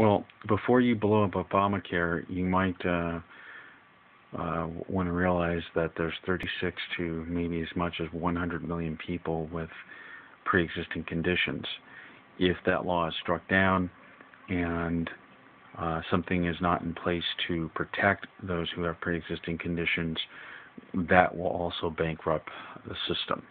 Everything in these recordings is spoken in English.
Well, before you blow up Obamacare, you might want to realize that there's 36 to maybe as much as 100 million people with pre-existing conditions. If that law is struck down and something is not in place to protect those who have pre-existing conditions, that will also bankrupt the system.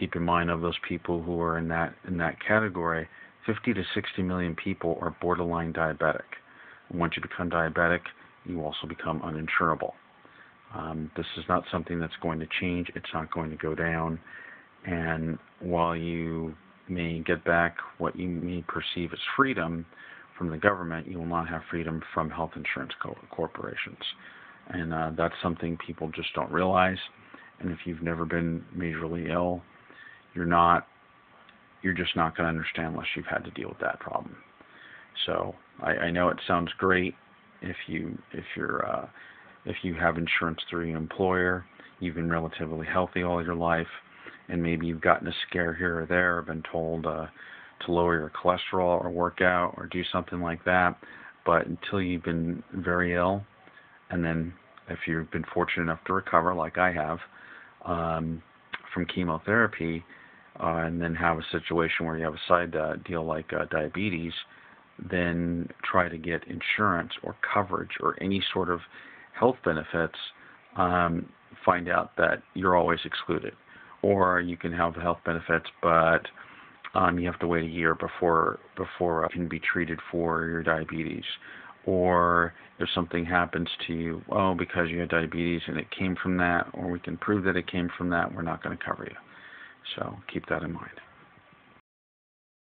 Keep in mind, of those people who are in that category, 50 to 60 million people are borderline diabetic. And once you become diabetic, you also become uninsurable. This is not something that's going to change. It's not going to go down. And while you may get back what you may perceive as freedom from the government, you will not have freedom from health insurance corporations. And that's something people just don't realize. And if you've never been majorly ill, you're just not going to understand unless you've had to deal with that problem. So I know it sounds great if you have insurance through your employer, you've been relatively healthy all your life, and maybe you've gotten a scare here or there, or been told to lower your cholesterol or work out or do something like that. But until you've been very ill, and then if you've been fortunate enough to recover, like I have, from chemotherapy, and then have a situation where you have a side deal like diabetes, then try to get insurance or coverage or any sort of health benefits, find out that you're always excluded. Or you can have health benefits, but you have to wait a year before you can be treated for your diabetes. Or if something happens to you, because you had diabetes and it came from that, or we can prove that it came from that, we're not going to cover you. So keep that in mind.